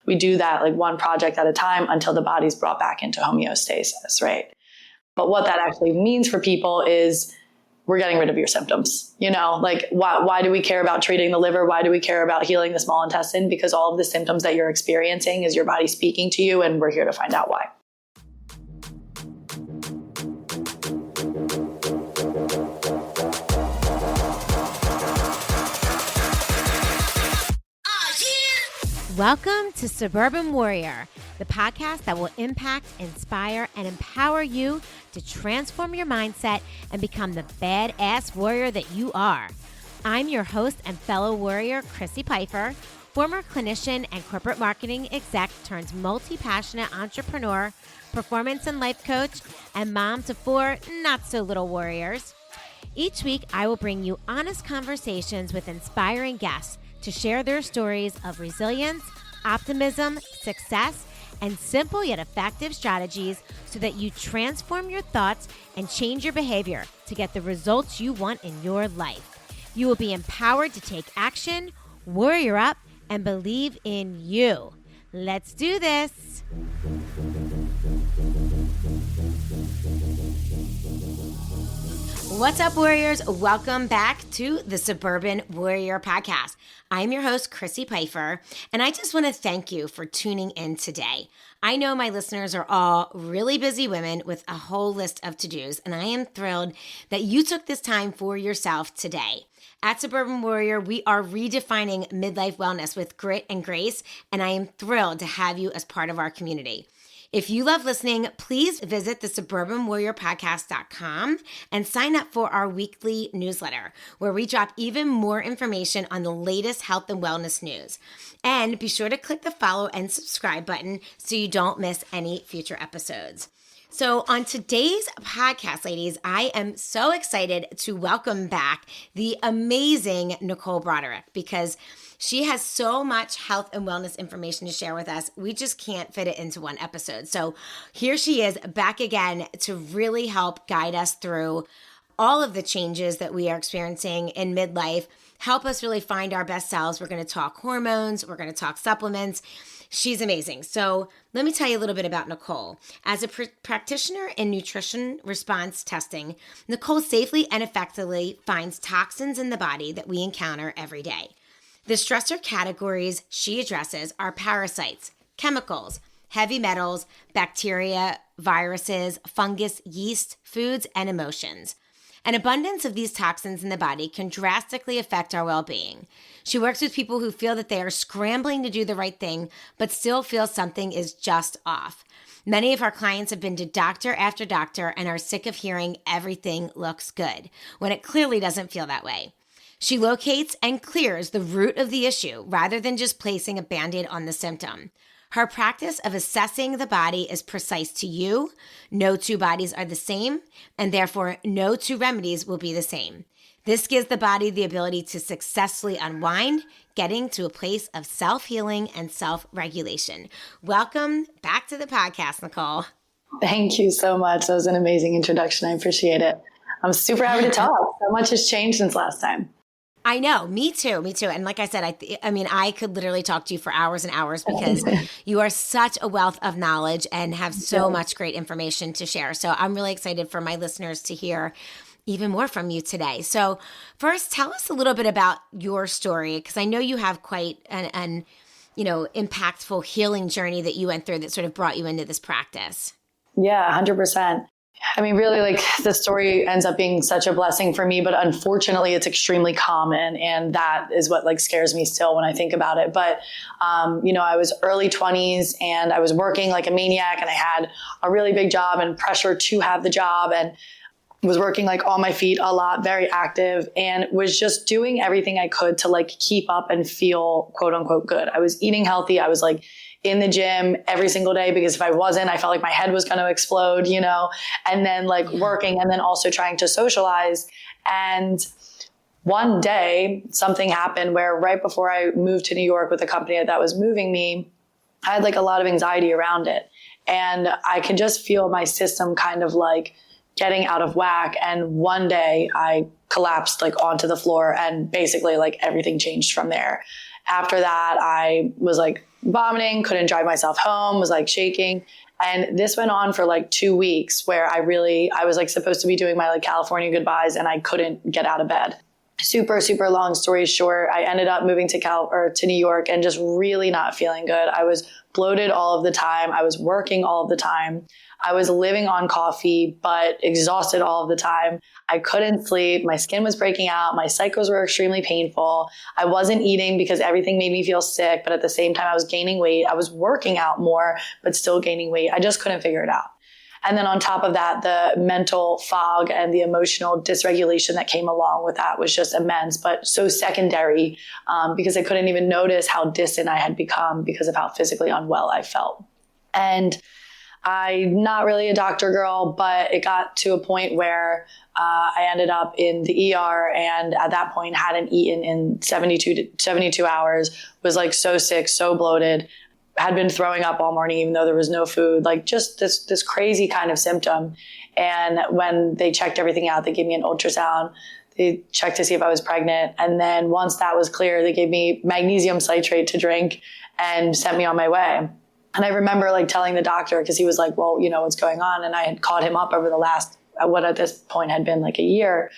we do that like one project at a time until the body's brought back into homeostasis, right? But what that actually means for people is we're getting rid of your symptoms. Like why do we care about treating the liver? Why do we care about healing the small intestine? Because all of the symptoms that you're experiencing is your body speaking to you, and we're here to find out why. Welcome to Suburban Warrior, the podcast that will impact, inspire, and empower you to transform your mindset and become the badass warrior that you are. I'm your host and fellow warrior, Chrissy Pfeiffer, former clinician and corporate marketing exec turned multi-passionate entrepreneur, performance and life coach, and mom to 4 not-so-little warriors. Each week, I will bring you honest conversations with inspiring guests to share their stories of resilience, optimism, success, and simple yet effective strategies so that you transform your thoughts and change your behavior to get the results you want in your life. You will be empowered to take action, warrior up, and believe in you. Let's do this. What's up, warriors? Welcome back to the Suburban Warrior Podcast. I'm your host, Chrissy Pfeiffer, and I just want to thank you for tuning in today. I know my listeners are all really busy women with a whole list of to-dos, and I am thrilled that you took this time for yourself today. At Suburban Warrior, we are redefining midlife wellness with grit and grace, and I am thrilled to have you as part of our community. If you love listening, please visit the suburbanwarriorpodcast.com and sign up for our weekly newsletter, where we drop even more information on the latest health and wellness news. And be sure to click the follow and subscribe button so you don't miss any future episodes. So on today's podcast, ladies, I am so excited to welcome back the amazing Nicole Broderick, because she has so much health and wellness information to share with us. We just can't fit it into one episode. So here she is back again to really help guide us through all of the changes that we are experiencing in midlife, help us really find our best selves. We're going to talk hormones. We're going to talk supplements. She's amazing. So let me tell you a little bit about Nicole. As a practitioner in nutrition response testing, Nicole safely and effectively finds toxins in the body that we encounter every day. The stressor categories she addresses are parasites, chemicals, heavy metals, bacteria, viruses, fungus, yeast, foods, and emotions. An abundance of these toxins in the body can drastically affect our well-being. She works with people who feel that they are scrambling to do the right thing, but still feel something is just off. Many of our clients have been to doctor after doctor and are sick of hearing everything looks good, when it clearly doesn't feel that way. She locates and clears the root of the issue rather than just placing a Band-Aid on the symptom. Her practice of assessing the body is precise to you. No two bodies are the same, and therefore no two remedies will be the same. This gives the body the ability to successfully unwind, getting to a place of self-healing and self-regulation. Welcome back to the podcast, Nicole. Thank you so much. That was an amazing introduction. I appreciate it. I'm super happy to talk. So much has changed since last time. I know. Me too. And like I said, I could literally talk to you for hours and hours because you are such a wealth of knowledge and have so much great information to share. So I'm really excited for my listeners to hear even more from you today. So first, tell us a little bit about your story, because I know you have quite an impactful healing journey that you went through that sort of brought you into this practice. Yeah, 100%. I mean, really, like, the story ends up being such a blessing for me, but unfortunately it's extremely common. And that is what scares me still when I think about it. But, I was early 20s and I was working like a maniac, and I had a really big job and pressure to have the job, and was working on my feet a lot, very active, and was just doing everything I could to keep up and feel quote unquote good. I was eating healthy. I was in the gym every single day, because if I wasn't, I felt like my head was going to explode, and then working, and then also trying to socialize. And one day something happened where right before I moved to New York with the company that was moving me, I had a lot of anxiety around it. And I could just feel my system kind of getting out of whack. And one day I collapsed onto the floor, and basically everything changed from there. After that, I was vomiting, couldn't drive myself home, was like shaking. And this went on for like 2 weeks where I was like supposed to be doing my like California goodbyes and I couldn't get out of bed. Super, super long story short, I ended up moving to New York and just really not feeling good. I was bloated all of the time. I was working all of the time. I was living on coffee, but exhausted all of the time. I couldn't sleep. My skin was breaking out. My cycles were extremely painful. I wasn't eating because everything made me feel sick. But at the same time, I was gaining weight. I was working out more, but still gaining weight. I just couldn't figure it out. And then on top of that, the mental fog and the emotional dysregulation that came along with that was just immense, but so secondary because I couldn't even notice how distant I had become because of how physically unwell I felt. And I'm not really a doctor girl, but it got to a point where I ended up in the ER and at that point hadn't eaten in 72 hours, was like so sick, so bloated, had been throwing up all morning, even though there was no food, like just this crazy kind of symptom. And when they checked everything out, they gave me an ultrasound. They checked to see if I was pregnant. And then once that was clear, they gave me magnesium citrate to drink and sent me on my way. And I remember like telling the doctor, because he was like, well, you know, what's going on? And I had caught him up over the last, what at this point had been like a year.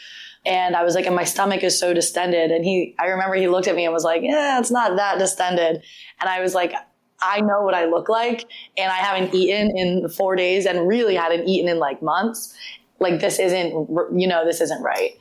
And I was like, and my stomach is so distended. And I remember he looked at me and was like, yeah, it's not that distended. And I was like, I know what I look like, and I haven't eaten in 4 days and really hadn't eaten in like months. Like this isn't right.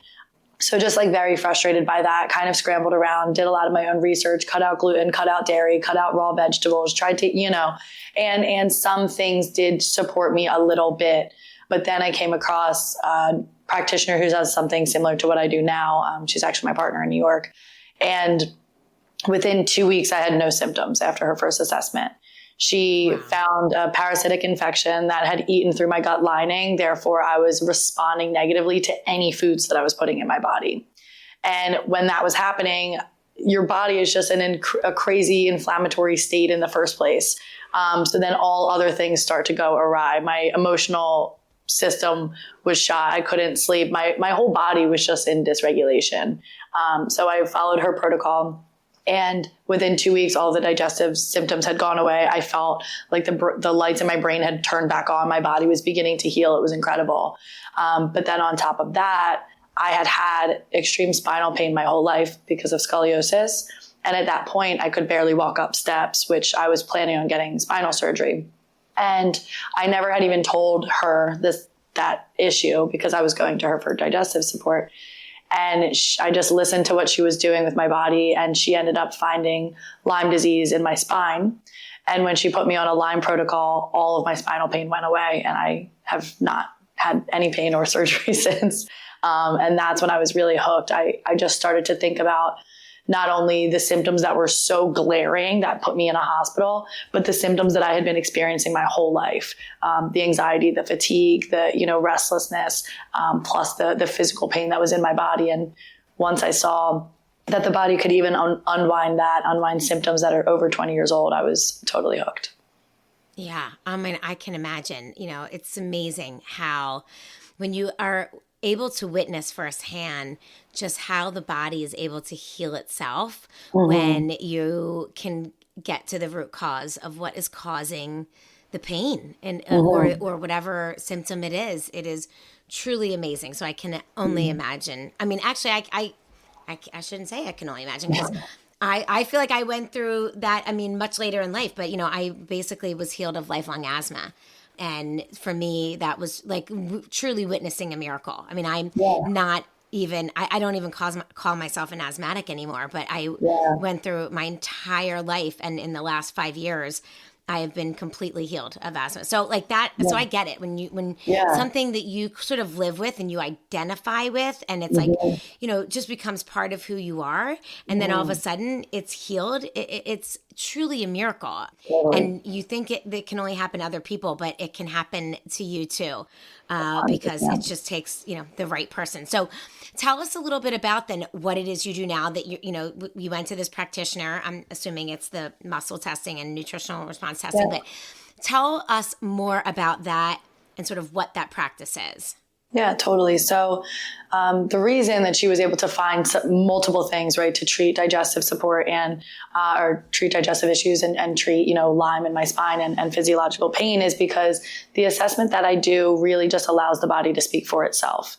So just like very frustrated by that, kind of scrambled around, did a lot of my own research, cut out gluten, cut out dairy, cut out raw vegetables, tried to, and some things did support me a little bit. But then I came across a practitioner who does something similar to what I do now. She's actually my partner in New York. And within 2 weeks, I had no symptoms after her first assessment. She found a parasitic infection that had eaten through my gut lining. Therefore, I was responding negatively to any foods that I was putting in my body. And when that was happening, your body is just in a crazy inflammatory state in the first place. So then all other things start to go awry. My emotional system was shot. I couldn't sleep. My whole body was just in dysregulation. So I followed her protocol. And within 2 weeks, all the digestive symptoms had gone away. I felt like the lights in my brain had turned back on. My body was beginning to heal. It was incredible. But then on top of that, I had extreme spinal pain my whole life because of scoliosis. And at that point, I could barely walk up steps, which I was planning on getting spinal surgery. And I never had even told her that issue because I was going to her for digestive support. And I just listened to what she was doing with my body. And she ended up finding Lyme disease in my spine. And when she put me on a Lyme protocol, all of my spinal pain went away. And I have not had any pain or surgery since. And that's when I was really hooked. I just started to think about not only the symptoms that were so glaring that put me in a hospital, but the symptoms that I had been experiencing my whole life. The anxiety, the fatigue, the restlessness, plus the physical pain that was in my body. And once I saw that the body could even unwind symptoms that are over 20 years old, I was totally hooked. Yeah. I mean, I can imagine, it's amazing how when you are able to witness firsthand just how the body is able to heal itself when you can get to the root cause of what is causing the pain and or whatever symptom it is truly amazing. So I can only imagine. I mean, actually, I shouldn't say I can only imagine because I feel like I went through that, much later in life, but I basically was healed of lifelong asthma. And for me, that was like truly witnessing a miracle. I mean, I'm not even, I don't even call myself an asthmatic anymore, but I went through my entire life. And in the last 5 years, I have been completely healed of asthma. So like that, so I get it when something that you sort of live with and you identify with, and it's like, just becomes part of who you are. And then all of a sudden it's healed. It's truly a miracle. And you think it can only happen to other people, but it can happen to you too, because it just takes, the right person. So tell us a little bit about then what it is you do now that you went to this practitioner. I'm assuming it's the muscle testing and nutritional response testing, but tell us more about that and sort of what that practice is. Yeah, totally. So the reason that she was able to find multiple things, right, to treat digestive support and or treat digestive issues and treat, Lyme in my spine and physiological pain is because the assessment that I do really just allows the body to speak for itself.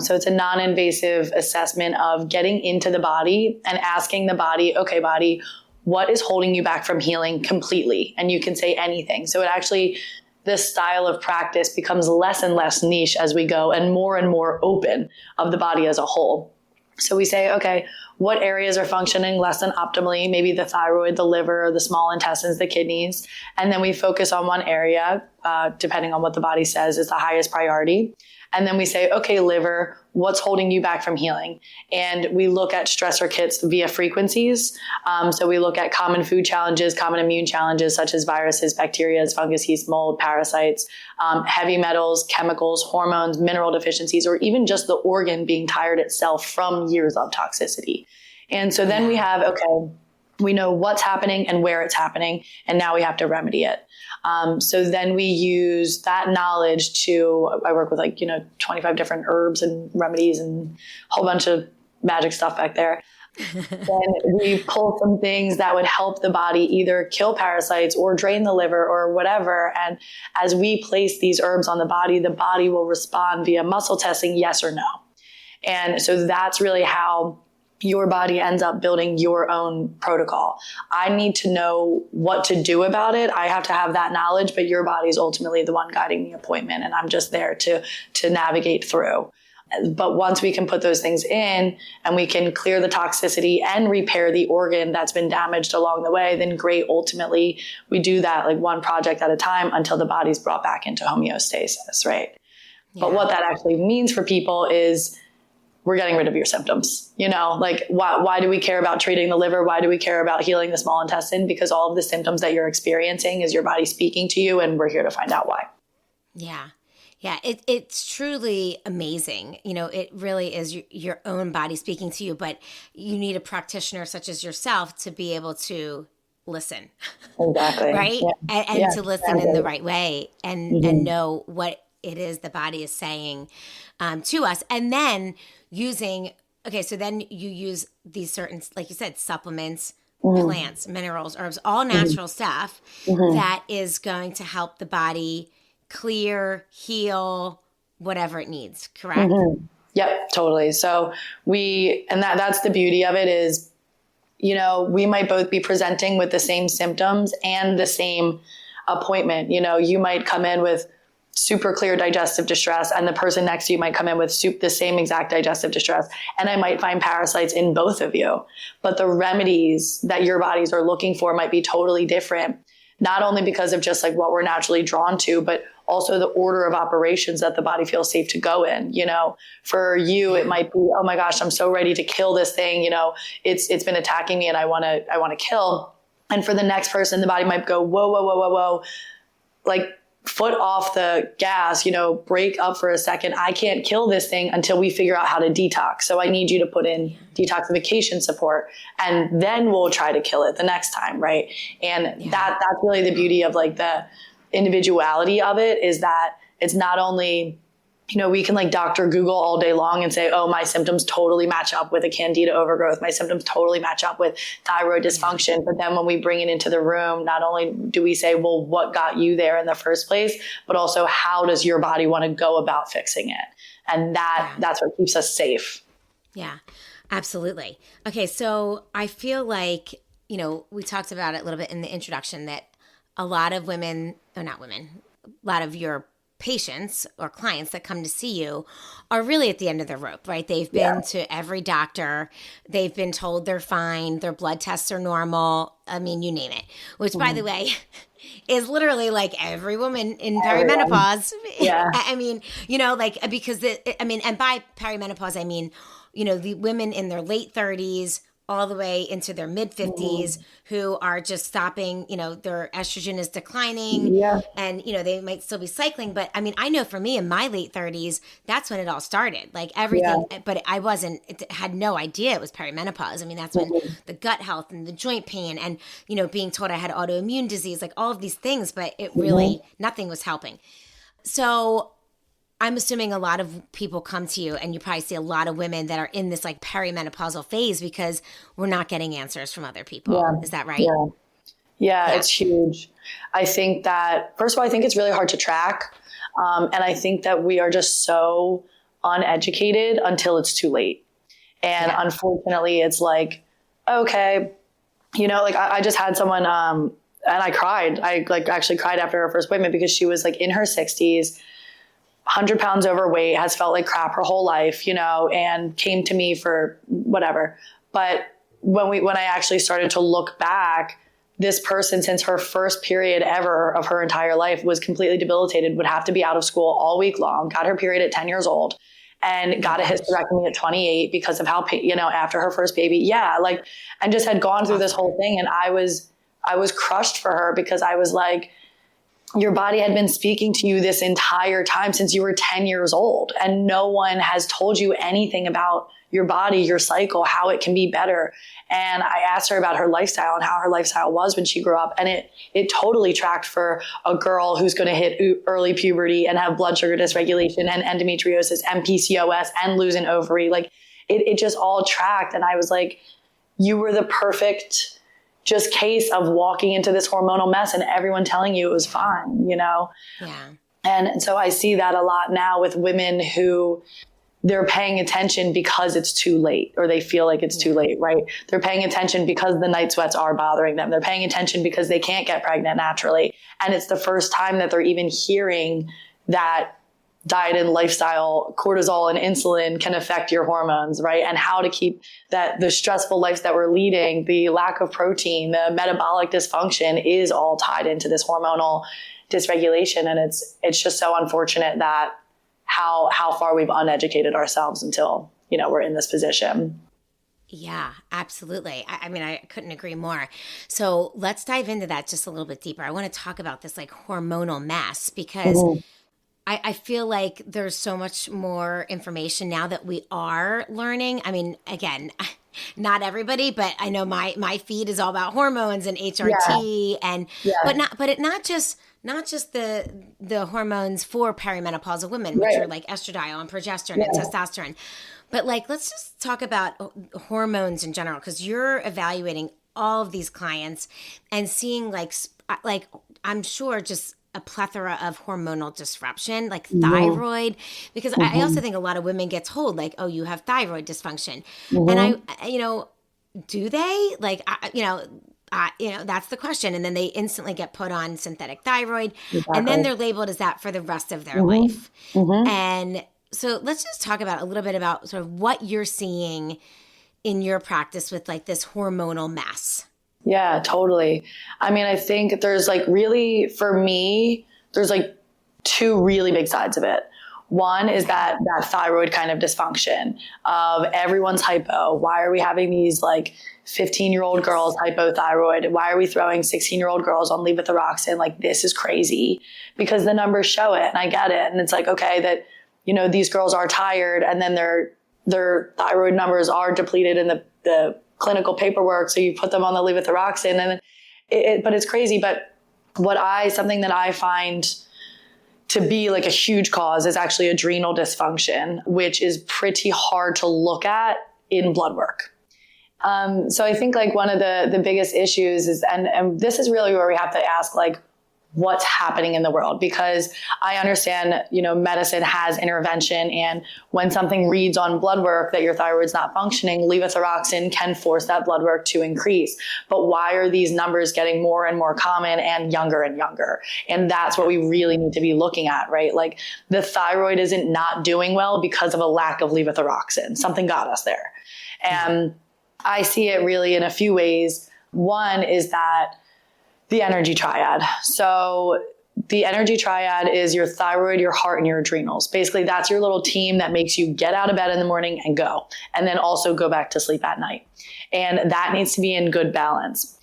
So it's a non-invasive assessment of getting into the body and asking the body, okay, body, what is holding you back from healing completely? And you can say anything. So it actually, this style of practice becomes less and less niche as we go and more open of the body as a whole. So we say, okay, what areas are functioning less than optimally? Maybe the thyroid, the liver, the small intestines, the kidneys. And then we focus on one area, depending on what the body says is the highest priority. And then we say, okay, liver, what's holding you back from healing? And we look at stressor kits via frequencies. So we look at common food challenges, common immune challenges, such as viruses, bacteria, fungus, yeast, mold, parasites, heavy metals, chemicals, hormones, mineral deficiencies, or even just the organ being tired itself from years of toxicity. And so then we have, okay, we know what's happening and where it's happening, and now we have to remedy it. So then we use that knowledge I work with 25 different herbs and remedies and a whole bunch of magic stuff back there. Then we pull some things that would help the body either kill parasites or drain the liver or whatever. And as we place these herbs on the body will respond via muscle testing, yes or no. And so that's really how your body ends up building your own protocol. I need to know what to do about it. I have to have that knowledge, but your body is ultimately the one guiding the appointment, and I'm just there to navigate through. But once we can put those things in and we can clear the toxicity and repair the organ that's been damaged along the way, then great. Ultimately, we do that like one project at a time until the body's brought back into homeostasis, right? Yeah. But what that actually means for people is we're getting rid of your symptoms. Why do we care about treating the liver? Why do we care about healing the small intestine? Because all of the symptoms that you're experiencing is your body speaking to you, and we're here to find out why. Yeah. Yeah. It's truly amazing. It really is your own body speaking to you, but you need a practitioner such as yourself to be able to listen. Exactly. Right? Yeah. And to listen in the right way and know what it is the body is saying to us. And then so then you use these certain, like you said, supplements, plants, minerals, herbs, all natural stuff that is going to help the body clear, heal, whatever it needs, correct? Yep, totally. So that's the beauty of it is, we might both be presenting with the same symptoms and the same appointment. You might come in with super clear digestive distress, and the person next to you might come in with the same exact digestive distress. And I might find parasites in both of you, but the remedies that your bodies are looking for might be totally different, not only because of just like what we're naturally drawn to, but also the order of operations that the body feels safe to go in. For you, it might be, oh my gosh, I'm so ready to kill this thing. It's been attacking me and I want to kill. And for the next person, the body might go, whoa, like, foot off the gas, break up for a second. I can't kill this thing until we figure out how to detox. So I need you to put in detoxification support, and then we'll try to kill it the next time. Right. And that's really the beauty of like the individuality of it, is that it's not only, we can like Dr. Google all day long and say, oh, my symptoms totally match up with a candida overgrowth. My symptoms totally match up with thyroid dysfunction. But then when we bring it into the room, not only do we say, well, what got you there in the first place, but also how does your body want to go about fixing it? And that's what keeps us safe. Yeah, absolutely. Okay. So I feel like, we talked about it a little bit in the introduction that a lot of women, or not women, a lot of your patients or clients that come to see you are really at the end of their rope, right? They've been to every doctor. They've been told they're fine. Their blood tests are normal. I mean, you name it, which by the way, is literally like every woman in perimenopause. Yeah. I mean, because and by perimenopause, I mean, the women in their late 30s, all the way into their mid 50s who are just stopping, their estrogen is declining and, they might still be cycling. But I mean, I know for me in my late 30s, that's when it all started, like everything, but I had no idea it was perimenopause. I mean, that's when the gut health and the joint pain and, being told I had autoimmune disease, like all of these things, but it really, nothing was helping. So I'm assuming a lot of people come to you and you probably see a lot of women that are in this like perimenopausal phase because we're not getting answers from other people. Yeah. Is that right? Yeah. Yeah, Yeah. it's huge. I think that, first of all, I think it's really hard to track. And I think that we are just so uneducated until it's too late. And unfortunately, it's like, okay, like I just had someone, and I cried. I like actually cried after her first appointment because she was like in her 60s, 100 pounds overweight, has felt like crap her whole life, and came to me for whatever. But when I actually started to look back, this person, since her first period ever of her entire life, was completely debilitated, would have to be out of school all week long, got her period at 10 years old, and got a hysterectomy at 28 because of how, after her first baby. Yeah. And just had gone through this whole thing. And I was crushed for her because I was like, your body had been speaking to you this entire time since you were 10 years old. And no one has told you anything about your body, your cycle, how it can be better. And I asked her about her lifestyle and how her lifestyle was when she grew up. And it totally tracked for a girl who's going to hit early puberty and have blood sugar dysregulation and endometriosis and PCOS and lose an ovary. Like it just all tracked. And I was like, you were the perfect just case of walking into this hormonal mess and everyone telling you it was fine, Yeah. And so I see that a lot now with women who they're paying attention because it's too late, or they feel like it's too late, right? They're paying attention because the night sweats are bothering them. They're paying attention because they can't get pregnant naturally. And it's the first time that they're even hearing that diet and lifestyle, cortisol and insulin can affect your hormones, right? And how to keep the stressful lives that we're leading, the lack of protein, the metabolic dysfunction is all tied into this hormonal dysregulation. And it's just so unfortunate that how far we've uneducated ourselves until, we're in this position. Yeah, absolutely. I mean, I couldn't agree more. So let's dive into that just a little bit deeper. I want to talk about this like hormonal mess because I feel like there's so much more information now that we are learning. I mean, again, not everybody, but I know my feed is all about hormones and HRT but not just the hormones for perimenopausal women, which are like estradiol and progesterone and testosterone. But like, let's just talk about hormones in general, because you're evaluating all of these clients and seeing like I'm sure just a plethora of hormonal disruption, like thyroid, because I also think a lot of women get told like, oh, you have thyroid dysfunction. And do they that's the question. And then they instantly get put on synthetic thyroid and then they're labeled as that for the rest of their life. And so let's just talk about a little bit about sort of what you're seeing in your practice with like this hormonal mess. Yeah, totally. I mean, I think there's like really, for me, there's like two really big sides of it. One is that thyroid kind of dysfunction of everyone's hypo. Why are we having these like 15-year-old girls hypothyroid? Why are we throwing 16-year-old girls on levothyroxine? Like, this is crazy because the numbers show it and I get it. And it's like, okay, that, these girls are tired and then their thyroid numbers are depleted in the clinical paperwork. So you put them on the levothyroxine but it's crazy. But something that I find to be like a huge cause is actually adrenal dysfunction, which is pretty hard to look at in blood work. So I think like one of the biggest issues is, and this is really where we have to ask like, what's happening in the world, because I understand, medicine has intervention. And when something reads on blood work that your thyroid's not functioning, levothyroxine can force that blood work to increase. But why are these numbers getting more and more common and younger? And that's what we really need to be looking at, right? Like the thyroid isn't not doing well because of a lack of levothyroxine. Something got us there. And I see it really in a few ways. One is that the energy triad. So the energy triad is your thyroid, your heart, and your adrenals. Basically, that's your little team that makes you get out of bed in the morning and go, and then also go back to sleep at night. And that needs to be in good balance.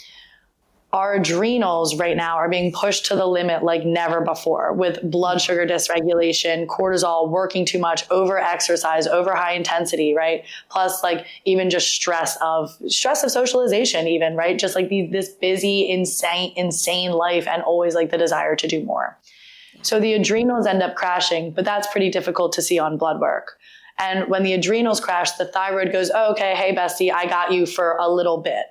Our adrenals right now are being pushed to the limit like never before, with blood sugar dysregulation, cortisol, working too much, over exercise, over high intensity, right? Plus like even just stress of socialization even, right? Just like this busy, insane life and always like the desire to do more. So the adrenals end up crashing, but that's pretty difficult to see on blood work. And when the adrenals crash, the thyroid goes, oh, okay, hey, bestie, I got you for a little bit.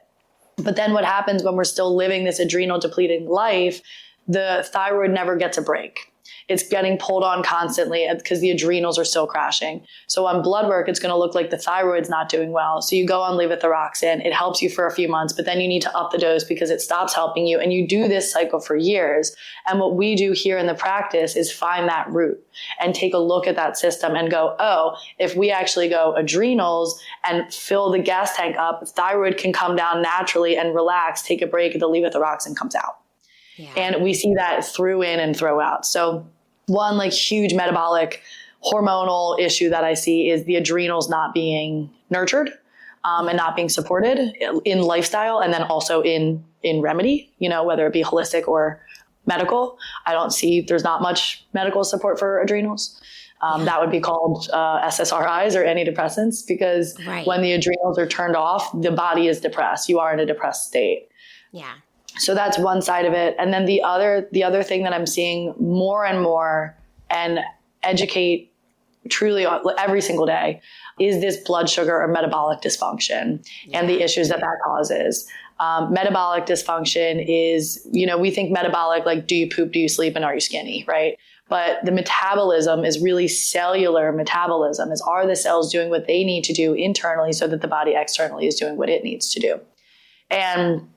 But then what happens when we're still living this adrenal depleting life, the thyroid never gets a break. It's getting pulled on constantly because the adrenals are still crashing. So on blood work, it's going to look like the thyroid's not doing well. So you go on levothyroxine. It helps you for a few months, but then you need to up the dose because it stops helping you. And you do this cycle for years. And what we do here in the practice is find that root and take a look at that system and go, oh, if we actually go adrenals and fill the gas tank up, thyroid can come down naturally and relax, take a break, the levothyroxine comes out. Yeah. And we see that through in and throw out. So one like huge metabolic hormonal issue that I see is the adrenals not being nurtured and not being supported in lifestyle, and then also in remedy, whether it be holistic or medical. I don't see there's not much medical support for adrenals. That would be called SSRIs or antidepressants, because when the adrenals are turned off, the body is depressed. You are in a depressed state. Yeah. So that's one side of it. And then the other thing that I'm seeing more and more and educate truly every single day is this blood sugar or metabolic dysfunction and the issues that causes. Metabolic dysfunction is, we think metabolic, like do you poop, do you sleep, and are you skinny, right? But the metabolism is really cellular metabolism. Are the cells doing what they need to do internally so that the body externally is doing what it needs to do? And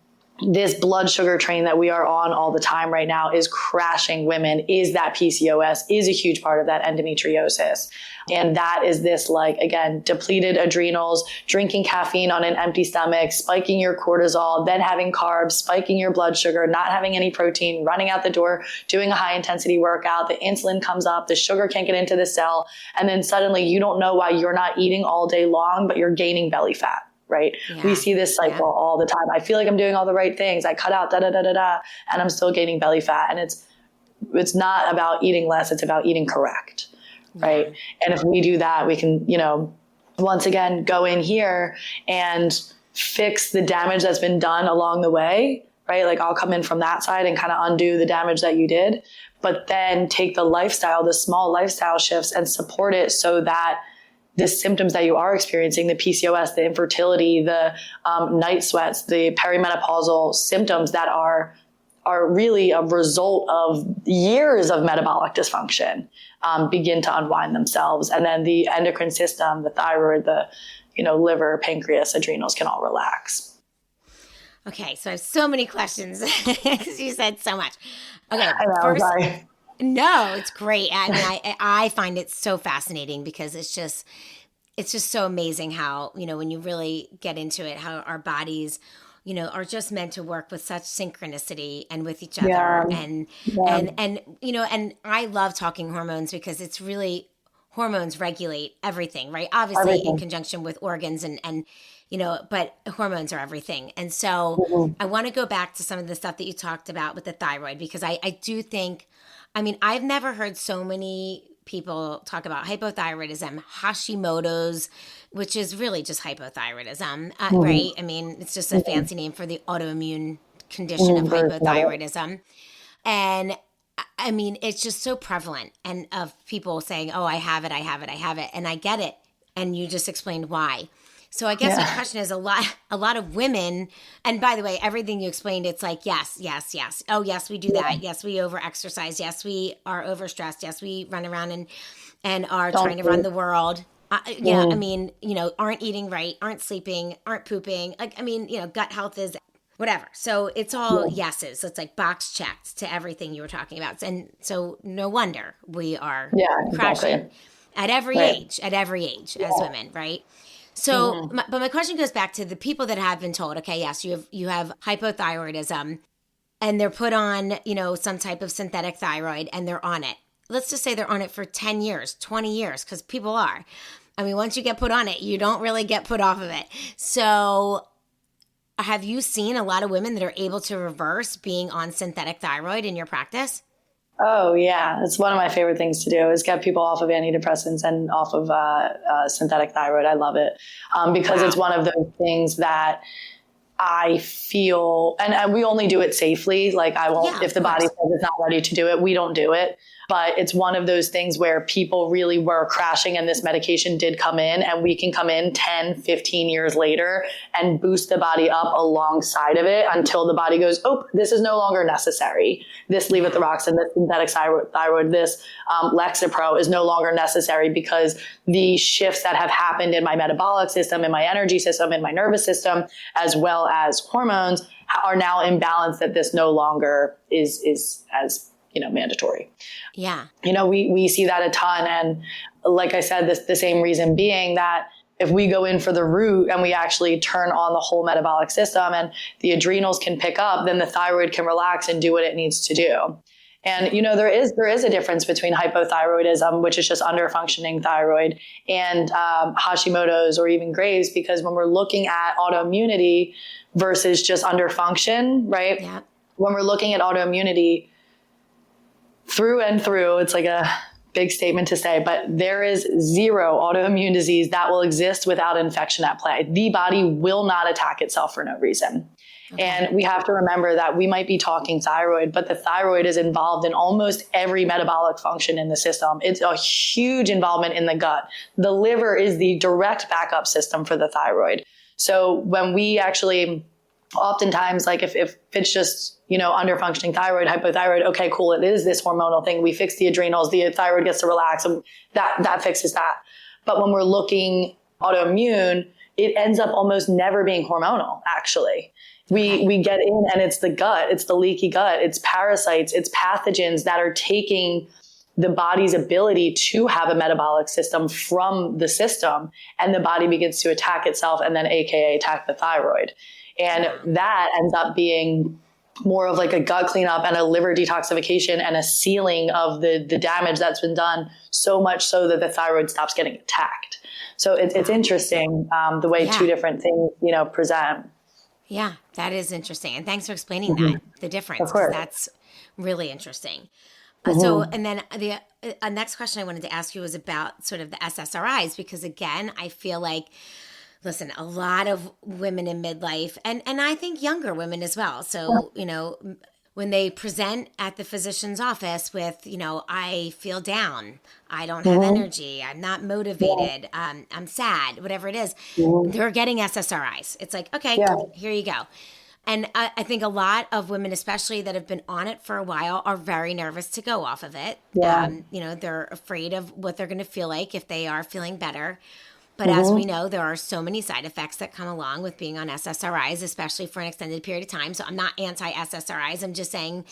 this blood sugar train that we are on all the time right now is crashing women, is that PCOS, is a huge part of that endometriosis. And that is this, again, depleted adrenals, drinking caffeine on an empty stomach, spiking your cortisol, then having carbs, spiking your blood sugar, not having any protein, running out the door, doing a high intensity workout, the insulin comes up, the sugar can't get into the cell. And then suddenly you don't know why you're not eating all day long, but you're gaining belly fat. Right. Yeah. We see this cycle all the time. I feel like I'm doing all the right things. I cut out and I'm still gaining belly fat. And it's not about eating less. It's about eating correct. Right. And if we do that, we can, once again, go in here and fix the damage that's been done along the way. Right. Like I'll come in from that side and kind of undo the damage that you did, but then take the lifestyle, the small lifestyle shifts, and support it so that the symptoms that you are experiencing, the PCOS, the infertility, the night sweats, the perimenopausal symptoms that are really a result of years of metabolic dysfunction, begin to unwind themselves. And then the endocrine system, the thyroid, the liver, pancreas, adrenals can all relax. Okay, so I have so many questions because you said so much. Okay, I know, sorry. No, it's great. I mean, I find it so fascinating because it's just so amazing how, when you really get into it, how our bodies, are just meant to work with such synchronicity and with each other. Yeah. And I love talking hormones because it's really, hormones regulate everything, right? Obviously in conjunction with organs and but hormones are everything. And so I want to go back to some of the stuff that you talked about with the thyroid, because I do think, I've never heard so many people talk about hypothyroidism, Hashimoto's, which is really just hypothyroidism, right? It's just a fancy name for the autoimmune condition of hypothyroidism. And it's just so prevalent, and of people saying, oh, I have it. And I get it. And you just explained why. So I guess my question is a lot of women, and by the way, everything you explained, it's like, yes. Oh, yes, we do that. Yes, we overexercise. Yes, we are overstressed. Yes, we run around and are trying to run the world. Aren't eating right, aren't sleeping, aren't pooping. Gut health is whatever. So it's all yeses. So it's like box checked to everything you were talking about. And so no wonder we are crashing at every age as women, right? So, but my question goes back to the people that have been told, okay, yes, you have hypothyroidism, and they're put on, some type of synthetic thyroid, and they're on it. Let's just say they're on it for 10 years, 20 years, because people are. Once you get put on it, you don't really get put off of it. So have you seen a lot of women that are able to reverse being on synthetic thyroid in your practice? Oh, yeah. It's one of my favorite things to do is get people off of antidepressants and off of synthetic thyroid. I love it because it's one of those things that I feel, and we only do it safely. Like I won't, if the body says it's not ready to do it, we don't do it. But it's one of those things where people really were crashing and this medication did come in, and we can come in 10, 15 years later and boost the body up alongside of it until the body goes, oh, this is no longer necessary. This levothyroxine, this synthetic thyroid, this Lexapro is no longer necessary because the shifts that have happened in my metabolic system, in my energy system, in my nervous system, as well as hormones are now imbalanced, that this no longer is as mandatory. Yeah. We see that a ton. And like I said, the same reason being that if we go in for the root and we actually turn on the whole metabolic system and the adrenals can pick up, then the thyroid can relax and do what it needs to do. And, there is a difference between hypothyroidism, which is just underfunctioning thyroid, and Hashimoto's or even Graves', because when we're looking at autoimmunity versus just underfunction, right? Yeah. When we're looking at autoimmunity, through and through, it's like a big statement to say, but there is zero autoimmune disease that will exist without infection at play. The body will not attack itself for no reason. Okay. And we have to remember that we might be talking thyroid, but the thyroid is involved in almost every metabolic function in the system. It's a huge involvement in the gut. The liver is the direct backup system for the thyroid. So when we actually, oftentimes, like if it's just, underfunctioning thyroid, hypothyroid, okay, cool. It is this hormonal thing. We fix the adrenals, the thyroid gets to relax, and that fixes that. But when we're looking autoimmune, it ends up almost never being hormonal, actually. We get in and it's the gut, it's the leaky gut, it's parasites, it's pathogens that are taking the body's ability to have a metabolic system from the system, and the body begins to attack itself and then AKA attack the thyroid. And that ends up being more of like a gut cleanup and a liver detoxification and a sealing of the damage that's been done, so much so that the thyroid stops getting attacked. So it's interesting the way two different things, present. Yeah, that is interesting. And thanks for explaining that, the difference. Of course. That's really interesting. So, and then the next question I wanted to ask you was about sort of the SSRIs, because again, I feel like, listen, a lot of women in midlife, and I think younger women as well. So, when they present at the physician's office with, I feel down, I don't have energy, I'm not motivated, I'm sad, whatever it is, they're getting SSRIs. It's like, okay, here you go. And I think a lot of women, especially that have been on it for a while, are very nervous to go off of it. Yeah. They're afraid of what they're going to feel like if they are feeling better. But as we know, there are so many side effects that come along with being on SSRIs, especially for an extended period of time. So I'm not anti-SSRIs. I'm just saying,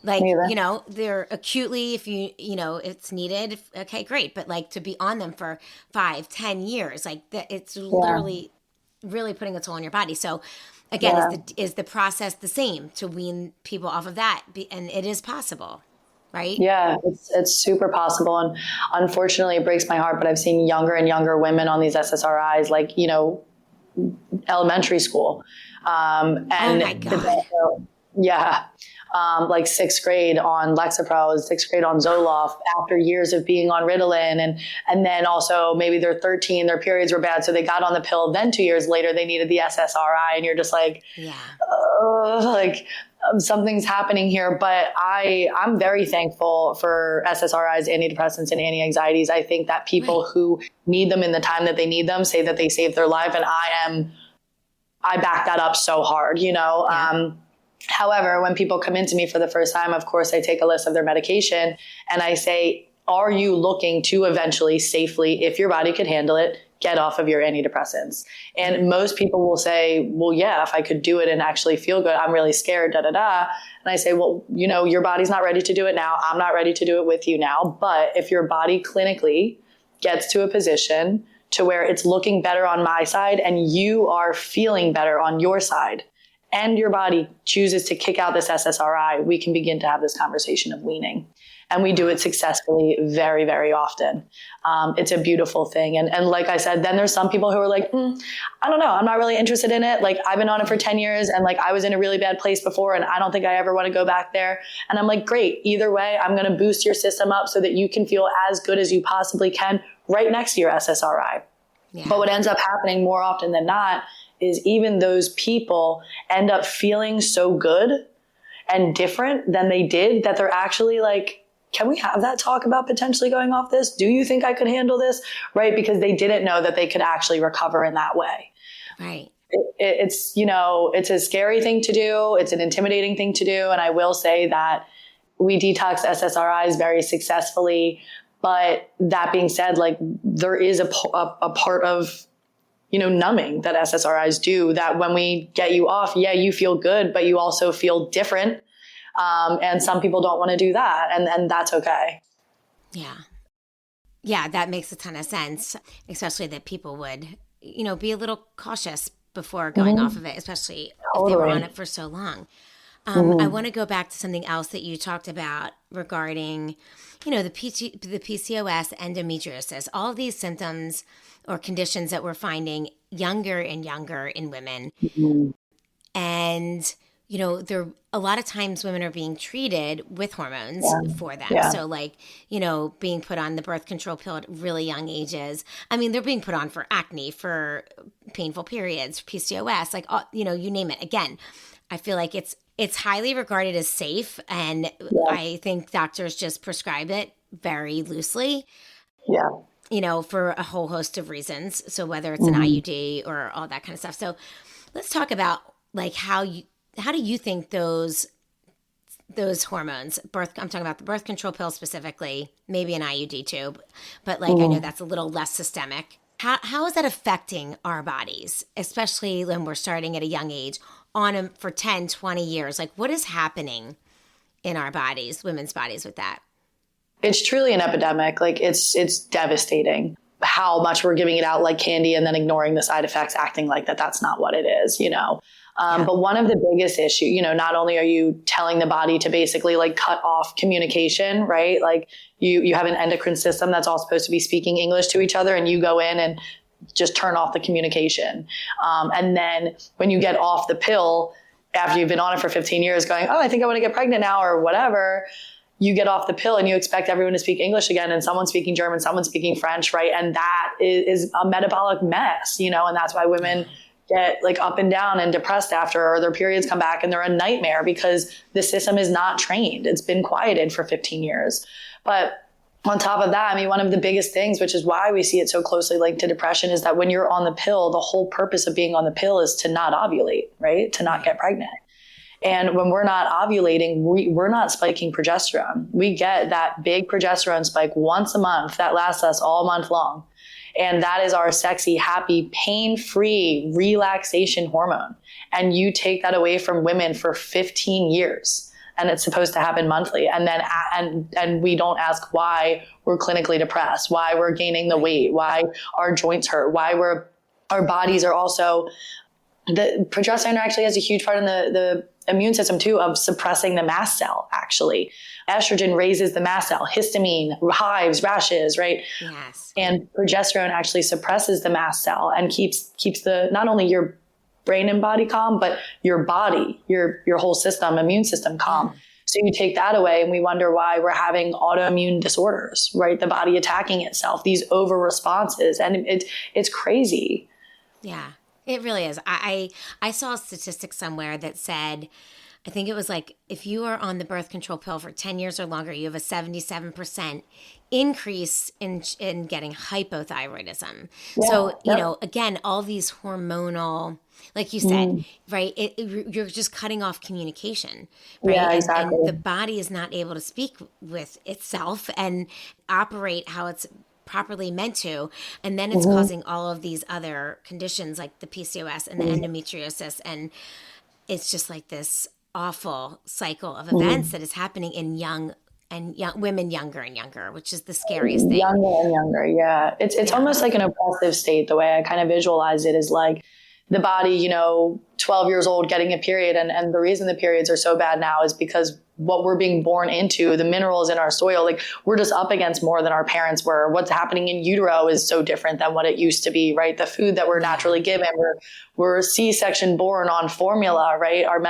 they're acutely, if it's needed, okay, great. But like to be on them for 5-10 years, like it's literally really putting a toll on your body. So again, is the process the same to wean people off of that? And it is possible. Right? Yeah, it's super possible. And unfortunately, it breaks my heart, but I've seen younger and younger women on these SSRIs, like, elementary school. And oh my God. Like 6th grade on Lexapro, 6th grade on Zoloft after years of being on Ritalin. And then also maybe they're 13, their periods were bad, so they got on the pill. Then 2 years later, they needed the SSRI. And you're just like, something's happening here. But I'm very thankful for SSRIs, antidepressants, and anti-anxieties. I think that people who need them in the time that they need them say that they saved their life. And I back that up so hard, However, when people come into me for the first time, of course, I take a list of their medication and I say, are you looking to eventually safely, if your body could handle it, get off of your antidepressants? And most people will say, well, yeah, if I could do it and actually feel good, I'm really scared, And I say, well, your body's not ready to do it now. I'm not ready to do it with you now. But if your body clinically gets to a position to where it's looking better on my side and you are feeling better on your side, and your body chooses to kick out this SSRI, we can begin to have this conversation of weaning. And we do it successfully very, very often. It's a beautiful thing. And like I said, then there's some people who are like, I don't know, I'm not really interested in it. Like I've been on it for 10 years and like I was in a really bad place before and I don't think I ever want to go back there. And I'm like, great, either way, I'm going to boost your system up so that you can feel as good as you possibly can right next to your SSRI. Yeah. But what ends up happening more often than not is even those people end up feeling so good and different than they did that they're actually like, can we have that talk about potentially going off this? Do you think I could handle this? Right? Because they didn't know that they could actually recover in that way. Right. It's, you know, it's a scary thing to do. It's an intimidating thing to do. And I will say that we detox SSRIs very successfully. But that being said, like there is a part of, you know, numbing that SSRIs do, that when we get you off, yeah, you feel good, but you also feel different. And some people don't want to do that. And that's okay. Yeah. Yeah, that makes a ton of sense, especially that people would, you know, be a little cautious before going off of it, especially if they were on it for so long. I want to go back to something else that you talked about regarding, you know, the PCOS, endometriosis, all of these symptoms or conditions that we're finding younger and younger in women. And, you know, a lot of times women are being treated with hormones for them. Yeah. So like, you know, being put on the birth control pill at really young ages. I mean, they're being put on for acne, for painful periods, for PCOS, like, you know, you name it. Again, I feel like it's highly regarded as safe. And I think doctors just prescribe it very loosely. Yeah. You know, for a whole host of reasons. So whether it's an IUD or all that kind of stuff. So let's talk about like how do you think those hormones, I'm talking about the birth control pill specifically, maybe an IUD too, but like I know that's a little less systemic. How is that affecting our bodies, especially when we're starting at a young age on them for 10, 20 years? Like what is happening in our bodies, women's bodies with that? It's truly an epidemic. Like it's devastating how much we're giving it out like candy and then ignoring the side effects, acting like that's not what it is, you know? But one of the biggest issues, you know, not only are you telling the body to basically like cut off communication, right? Like you have an endocrine system that's all supposed to be speaking English to each other, and you go in and just turn off the communication. And then when you get off the pill, after you've been on it for 15 years going, oh, I think I want to get pregnant now or whatever, you get off the pill and you expect everyone to speak English again, and someone's speaking German, someone's speaking French, right? And that is a metabolic mess, you know, and that's why women get like up and down and depressed after, or their periods come back and they're a nightmare because the system is not trained. It's been quieted for 15 years. But on top of that, I mean, one of the biggest things, which is why we see it so closely linked to depression, is that when you're on the pill, the whole purpose of being on the pill is to not ovulate, right? To not get pregnant. And when we're not ovulating, we're not spiking progesterone. We get that big progesterone spike once a month that lasts us all month long. And that is our sexy, happy, pain-free relaxation hormone. And you take that away from women for 15 years. And it's supposed to happen monthly. And then, and we don't ask why we're clinically depressed, why we're gaining the weight, why our joints hurt, why our bodies are also, the progesterone actually has a huge part in the immune system too, of suppressing the mast cell, actually. Estrogen raises the mast cell, histamine, hives, rashes, right? Yes. And progesterone actually suppresses the mast cell and keeps not only your brain and body calm, but your body, your whole system, immune system calm. So you take that away and we wonder why we're having autoimmune disorders, right? The body attacking itself, these over responses. And it's crazy. Yeah. It really is. I saw a statistic somewhere that said, I think it was like, if you are on the birth control pill for 10 years or longer, you have a 77% increase in getting hypothyroidism. Yeah, so, you know, again, all these hormonal, like you said, right? You're just cutting off communication, right? Yeah, exactly. And the body is not able to speak with itself and operate how it's properly meant to, and then it's causing all of these other conditions like the PCOS and the endometriosis, and it's just like this awful cycle of events that is happening in young women, younger and younger, which is the scariest thing. Younger and younger, yeah. It's almost like an oppressive state. The way I kind of visualize it is like the body, you know, 12 years old getting a period, and the reason the periods are so bad now is because what we're being born into, the minerals in our soil, like we're just up against more than our parents were. What's happening in utero is so different than what it used to be, right? The food that we're naturally given, we're C-section born on formula, right? Our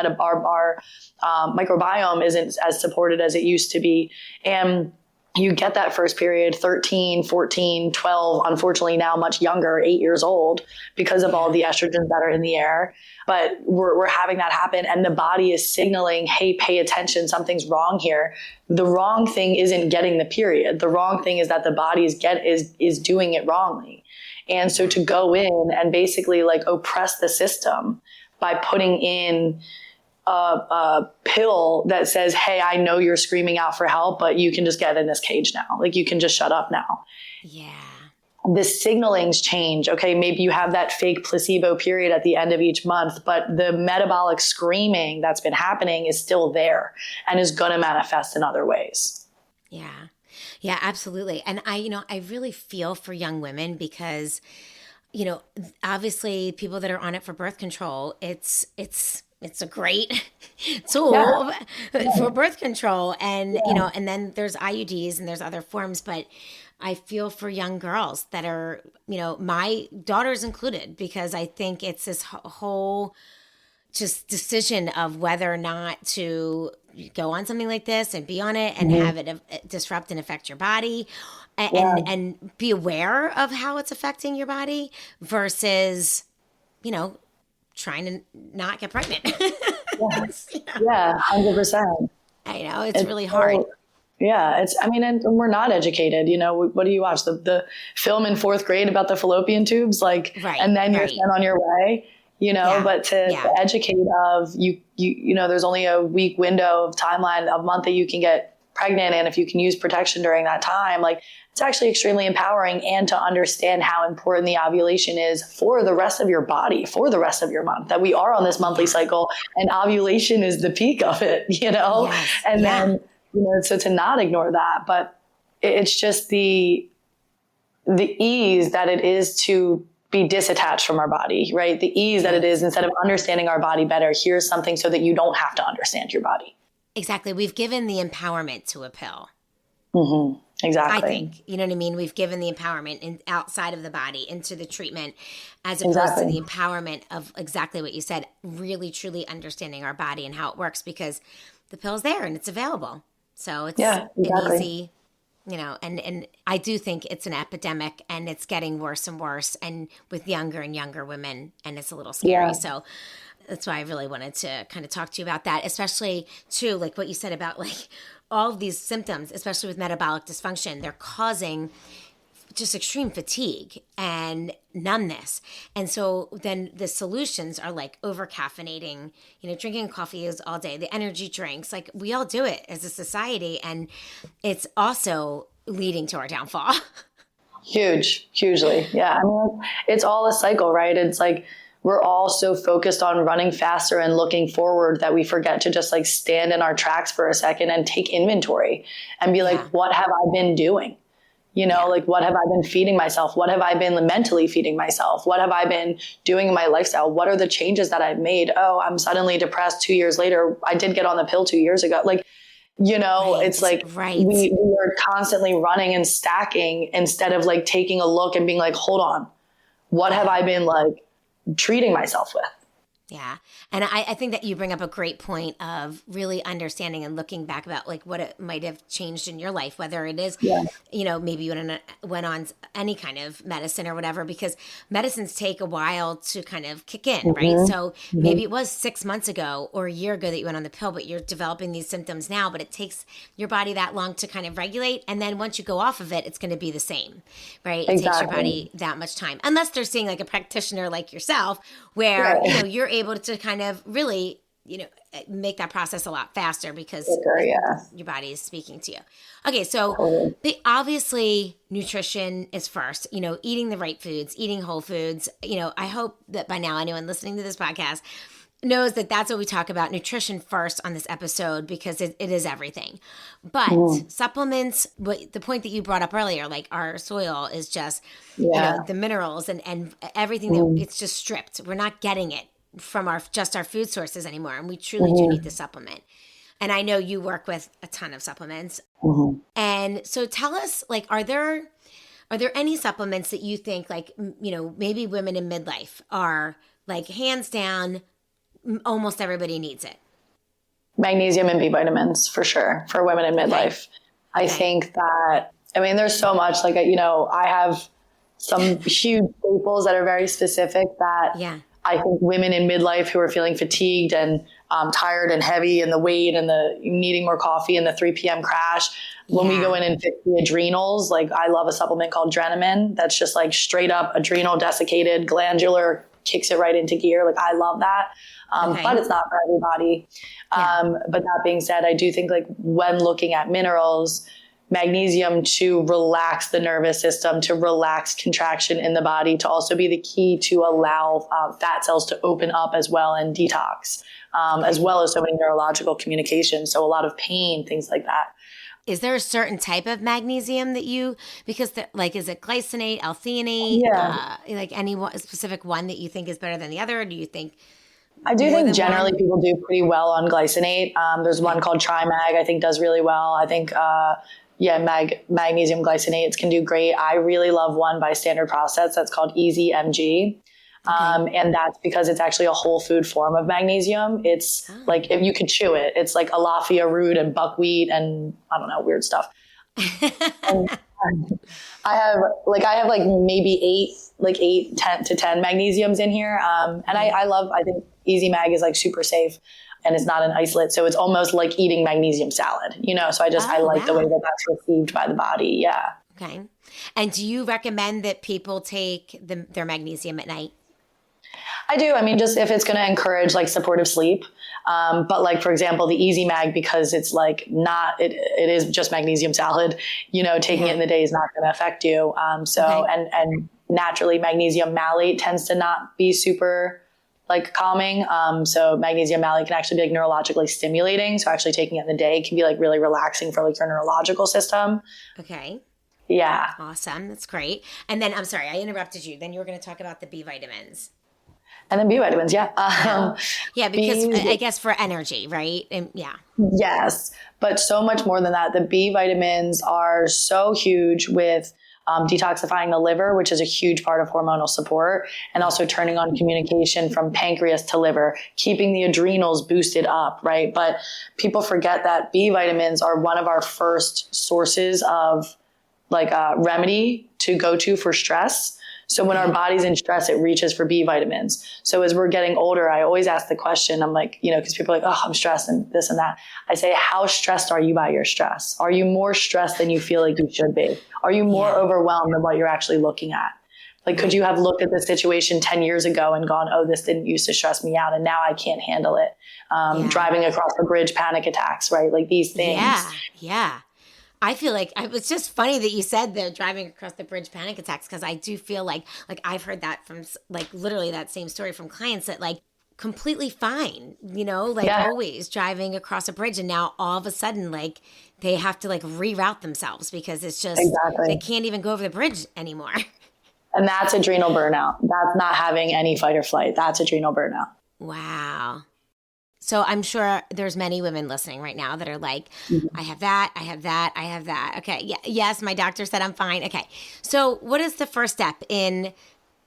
microbiome isn't as supported as it used to be. And you get that first period, 13, 14, 12, unfortunately now much younger, 8 years old, because of all the estrogens that are in the air. But we're having that happen, and the body is signaling, hey, pay attention, something's wrong here. The wrong thing isn't getting the period. The wrong thing is that the body is doing it wrongly. And so to go in and basically like oppress the system by putting in a pill that says, hey, I know you're screaming out for help, but you can just get in this cage now. Like, you can just shut up now. Yeah. The signalings change. Okay, maybe you have that fake placebo period at the end of each month, but the metabolic screaming that's been happening is still there and is going to manifest in other ways. Yeah. Yeah, absolutely. And I really feel for young women because, obviously people that are on it for birth control, it's a great tool for birth control. And, and then there's IUDs and there's other forms, but I feel for young girls that are, my daughters included, because I think it's this whole just decision of whether or not to go on something like this and be on it and have it disrupt and affect your body and be aware of how it's affecting your body versus, trying to not get pregnant. Yeah, 100%. I know it's really hard. Yeah, and we're not educated. What do you watch? The film in fourth grade about the fallopian tubes, and then you're sent on your way, but to educate there's only a week window of timeline, a month that you can get pregnant. And if you can use protection during that time, it's actually extremely empowering, and to understand how important the ovulation is for the rest of your body, for the rest of your month, that we are on this monthly cycle and ovulation is the peak of it, and then, so to not ignore that, but it's just the ease that it is to be disattached from our body, right? The ease that it is, instead of understanding our body better, here's something so that you don't have to understand your body. Exactly. We've given the empowerment to a pill. Mm-hmm. Exactly. I think, you know what I mean? We've given the empowerment outside of the body into the treatment, as opposed to the empowerment of exactly what you said, really truly understanding our body and how it works, because the pill's there and it's available. So it's an easy, and I do think it's an epidemic, and it's getting worse and worse, and with younger and younger women, and it's a little scary. Yeah. So that's why I really wanted to kind of talk to you about that, especially too, like what you said about all of these symptoms, especially with metabolic dysfunction, they're causing just extreme fatigue and numbness. And so then the solutions are over caffeinating, drinking coffees all day, the energy drinks, we all do it as a society. And it's also leading to our downfall. Hugely. Yeah. It's all a cycle, right? It's we're all so focused on running faster and looking forward that we forget to just stand in our tracks for a second and take inventory and be what have I been doing? What have I been feeding myself? What have I been mentally feeding myself? What have I been doing in my lifestyle? What are the changes that I've made? Oh, I'm suddenly depressed 2 years later. I did get on the pill 2 years ago. It's we are constantly running and stacking instead of taking a look and being hold on, what have I been treating myself with? Yeah. And I think that you bring up a great point of really understanding and looking back about what it might have changed in your life, whether it is, maybe you went on any kind of medicine or whatever, because medicines take a while to kind of kick in, right? So maybe it was 6 months ago or a year ago that you went on the pill, but you're developing these symptoms now, but it takes your body that long to kind of regulate. And then once you go off of it, it's going to be the same, right? It takes your body that much time, unless they're seeing a practitioner like yourself, where, you're able to kind of really, make that process a lot faster because your body is speaking to you. Okay. So obviously nutrition is first, eating the right foods, eating whole foods. I hope that by now anyone listening to this podcast knows that that's what we talk about, nutrition first on this episode, because it is everything. But supplements, the point that you brought up earlier, our soil is just, the minerals and everything that it's just stripped. We're not getting it from our food sources anymore. And we truly do need the supplement. And I know you work with a ton of supplements. And so tell us, are there any supplements that you think maybe women in midlife are hands down, almost everybody needs it? Magnesium and B vitamins for sure for women in midlife. I think that, I mean, there's so much, like, I have some huge staples that are very specific that I think women in midlife who are feeling fatigued and tired and heavy and the weight and the needing more coffee and the 3 p.m. crash, when we go in and fix the adrenals, like I love a supplement called Drenamin that's just like straight up adrenal desiccated, glandular, kicks it right into gear. Like I love that. But it's not for everybody. But that being said, I do think like when looking at minerals, magnesium to relax the nervous system, to relax contraction in the body, to also be the key to allow fat cells to open up as well and detox, as well as so many neurological communications. So a lot of pain, things like that. Is there a certain type of magnesium that because like, is it glycinate, L-theanine, like any specific one that you think is better than the other? Or do you think? I do think generally people do pretty well on glycinate. There's one called Trimag, I think does really well. I think, magnesium glycinates can do great. I really love one by Standard Process that's called Easy MG. And that's because it's actually a whole food form of magnesium. It's like, if you could chew it, it's like Alafia root and buckwheat and I don't know, weird stuff. And I have like maybe 10 to 10 magnesiums in here. And I think Easy Mag is like super safe and it's not an isolate. So it's almost like eating magnesium salad, so I like the way that that's received by the body. Yeah. Okay. And do you recommend that people take their magnesium at night? I do. I mean, just if it's going to encourage like supportive sleep. But like, for example, the Easy Mag, because it's like it is just magnesium salad, taking it in the day is not going to affect you. And naturally magnesium malate tends to not be super like calming. So magnesium malate can actually be like neurologically stimulating. So actually taking it in the day can be like really relaxing for like your neurological system. Okay. Yeah. Awesome. That's great. And then I'm sorry, I interrupted you. Then you were going to talk about the B vitamins. And then B vitamins, yeah. Because I guess for energy, right? And Yes, but so much more than that. The B vitamins are so huge with detoxifying the liver, which is a huge part of hormonal support, and also turning on communication from pancreas to liver, keeping the adrenals boosted up, right? But people forget that B vitamins are one of our first sources of like remedy to go to for stress. So when our body's in stress, it reaches for B vitamins. So as we're getting older, I always ask the question, I'm like, because people are like, oh, I'm stressed and this and that. I say, how stressed are you by your stress? Are you more stressed than you feel like you should be? Are you more overwhelmed than what you're actually looking at? Like, could you have looked at the situation 10 years ago and gone, oh, this didn't used to stress me out and now I can't handle it. Driving across the bridge, panic attacks, right? Like these things. Yeah. I feel like it's just funny that you said the driving across the bridge panic attacks, because I do feel like I've heard that from like literally that same story from clients that like completely fine, always driving across a bridge. And now all of a sudden, like they have to like reroute themselves because it's just they can't even go over the bridge anymore. And that's adrenal burnout. That's not having any fight or flight. That's adrenal burnout. Wow. So I'm sure there's many women listening right now that are like, I have that, I have that, I have that. Okay. Yeah. Yes. My doctor said I'm fine. Okay. So what is the first step in,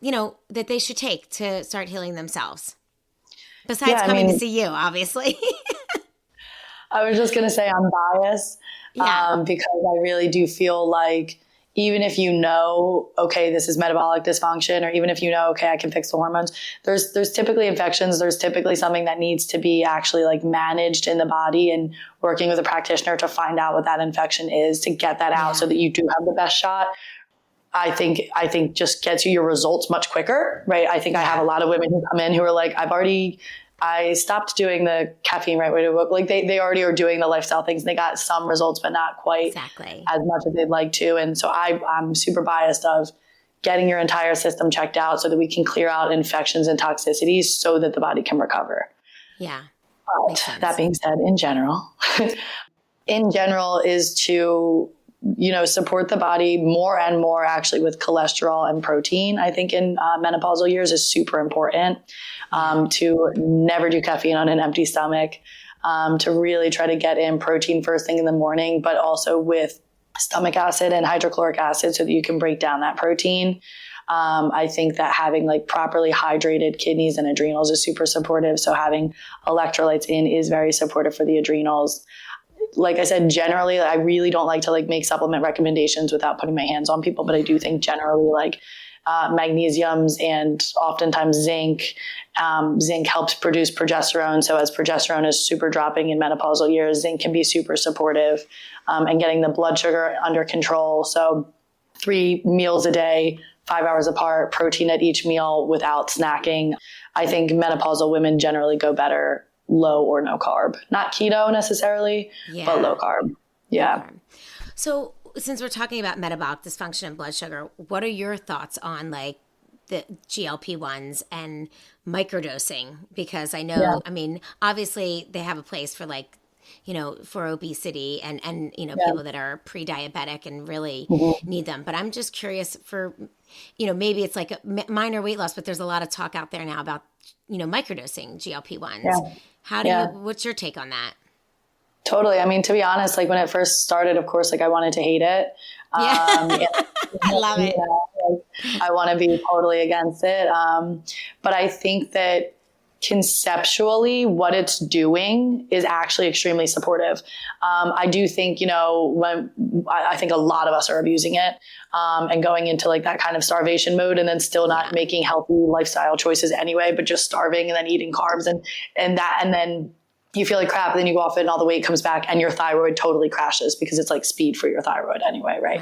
that they should take to start healing themselves? Besides coming to see you, obviously. I was just going to say I'm biased because I really do feel like even if okay, this is metabolic dysfunction, or even if okay, I can fix the hormones, there's typically infections. There's typically something that needs to be actually like managed in the body, and working with a practitioner to find out what that infection is, to get that out so that you do have the best shot. I think just gets you your results much quicker, right? I think I have a lot of women who come in who are like, I stopped doing the caffeine right way to work. Like they already are doing the lifestyle things and they got some results, but not quite as much as they'd like to. And so I'm super biased of getting your entire system checked out so that we can clear out infections and toxicities so that the body can recover. Yeah. But that being said, in general is to, support the body more and more actually with cholesterol and protein. I think in menopausal years is super important. To never do caffeine on an empty stomach, to really try to get in protein first thing in the morning, but also with stomach acid and hydrochloric acid so that you can break down that protein. I think that having like properly hydrated kidneys and adrenals is super supportive. So having electrolytes in is very supportive for the adrenals. like I said, generally, I really don't like to like make supplement recommendations without putting my hands on people. But I do think generally like magnesiums and oftentimes zinc. Zinc helps produce progesterone. So as progesterone is super dropping in menopausal years, zinc can be super supportive, and getting the blood sugar under control. So 3 meals a day, 5 hours apart, protein at each meal without snacking. I think menopausal women generally go better low or no carb. Not keto necessarily, but low carb. Yeah. Low carb. So since we're talking about metabolic dysfunction and blood sugar, what are your thoughts on like the GLP-1s and microdosing? Because I know, I mean, obviously they have a place for like, you know, for obesity and you know, people that are pre-diabetic and really need them. But I'm just curious for, you know, maybe it's like a minor weight loss, but there's a lot of talk out there now about, you know, microdosing GLP-1s. Yeah. How do you, what's your take on that? Totally. I mean, to be honest, like when it first started, of course, like I wanted to hate it. I love it. You know, like, I want to be totally against it. But I think that conceptually what it's doing is actually extremely supportive. I do think, you know, when I think a lot of us are abusing it, and going into like that kind of starvation mode and then still not making healthy lifestyle choices anyway, but just starving and then eating carbs and then you feel like crap, then you go off it and all the weight comes back and your thyroid totally crashes because it's like speed for your thyroid anyway, right?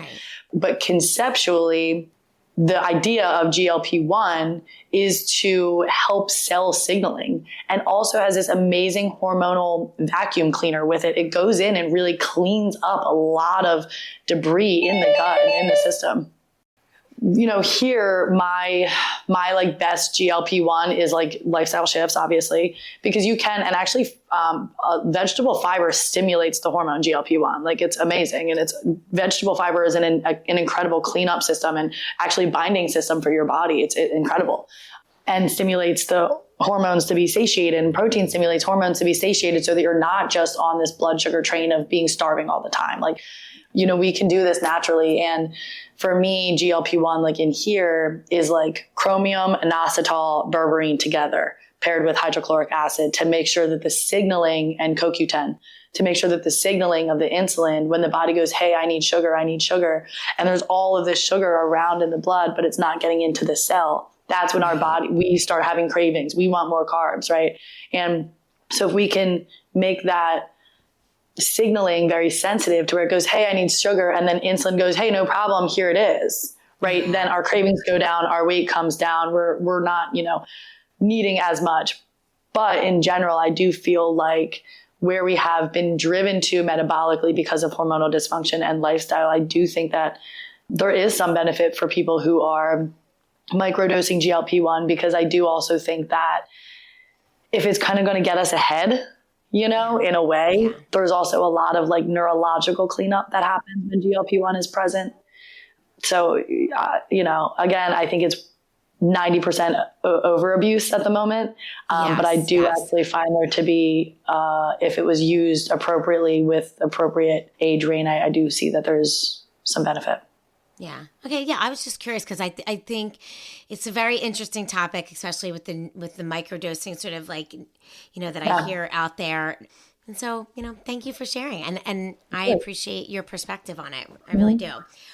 But conceptually, the idea of GLP-1 is to help cell signaling and also has this amazing hormonal vacuum cleaner with it. It goes in and really cleans up a lot of debris in the gut and in the system. You know, here, my like best GLP-1 is like lifestyle shifts, obviously, because you can, and actually vegetable fiber stimulates the hormone GLP-1. Like it's amazing. And it's vegetable fiber is an incredible cleanup system and actually binding system for your body. It's incredible and stimulates the hormones to be satiated, and protein stimulates hormones to be satiated so that you're not just on this blood sugar train of being starving all the time. Like, you know, we can do this naturally. And for me, GLP-1, like in here, is like chromium, inositol, berberine together, paired with hydrochloric acid to make sure that the signaling, and CoQ10, to make sure that the signaling of the insulin, when the body goes, hey, I need sugar, and there's all of this sugar around in the blood, but it's not getting into the cell. That's when our body, we start having cravings. We want more carbs, right? And so if we can make that signaling very sensitive to where it goes, hey, I need sugar. And then insulin goes, hey, no problem. Here it is. Right. Then our cravings go down. Our weight comes down. We're not, you know, needing as much. But in general, I do feel like where we have been driven to metabolically because of hormonal dysfunction and lifestyle, I do think that there is some benefit for people who are microdosing GLP-1, because I do also think that if it's kind of going to get us ahead, you know, in a way, there's also a lot of like neurological cleanup that happens when GLP-1 is present. So, you know, again, I think it's 90% over abuse at the moment. But I do actually find there to be, if it was used appropriately with appropriate age range, I do see that there's some benefit. Yeah. Okay. Yeah. I was just curious because I think it's a very interesting topic, especially with the microdosing sort of like, you know, that I hear out there. And so, you know, thank you for sharing. And I appreciate your perspective on it. I really do.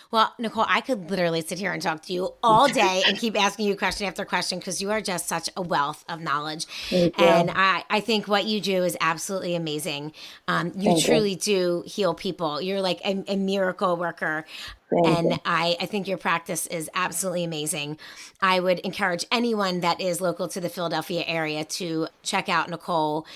Well, Nicole, I could literally sit here and talk to you all day and keep asking you question after question because you are just such a wealth of knowledge. And I think what you do is absolutely amazing. You truly do heal people. You're like a miracle worker. And I think your practice is absolutely amazing. I would encourage anyone that is local to the Philadelphia area to check out Nicole.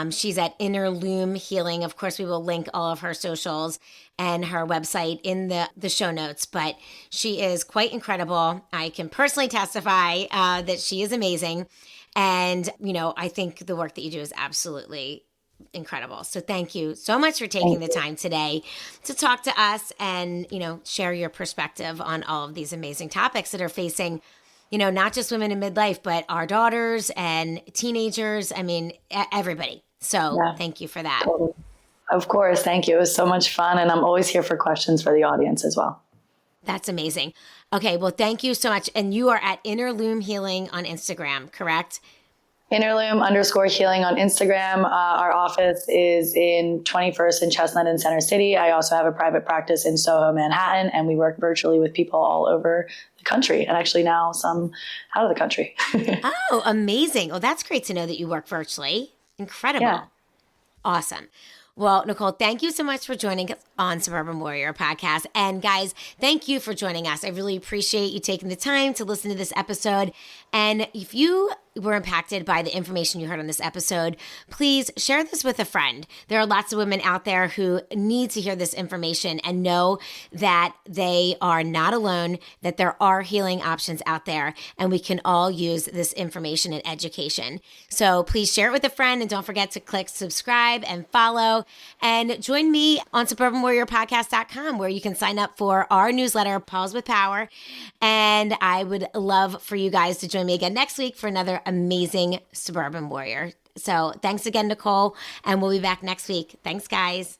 She's at Inner Loom Healing. Of course, we will link all of her socials and her website in the show notes, but she is quite incredible. I can personally testify that she is amazing. And, you know, I think the work that you do is absolutely incredible. So thank you so much for taking the time today to talk to us and, you know, share your perspective on all of these amazing topics that are facing, you know, not just women in midlife, but our daughters and teenagers. I mean, everybody. So thank you for that. Of course. Thank you. It was so much fun. And I'm always here for questions for the audience as well. That's amazing. Okay. Well, thank you so much. And you are at Inner Loom Healing on Instagram, correct? Interloom_healing on Instagram. Our office is in 21st and Chestnut in Center City. I also have a private practice in Soho, Manhattan, and we work virtually with people all over the country, and actually now some out of the country. Oh, amazing. Oh, that's great to know that you work virtually. Incredible. Yeah. Awesome. Well, Nicole, thank you so much for joining us on Suburban Warrior Podcast. And guys, thank you for joining us. I really appreciate you taking the time to listen to this episode. And if you were impacted by the information you heard on this episode, please share this with a friend. There are lots of women out there who need to hear this information and know that they are not alone, that there are healing options out there, and we can all use this information and education. So please share it with a friend, and don't forget to click subscribe and follow, and join me on suburbanwarriorpodcast.com, where you can sign up for our newsletter, Pause with Power. And I would love for you guys to join me again next week for another amazing Suburban Warrior. So thanks again, Nicole, and we'll be back next week. Thanks, guys.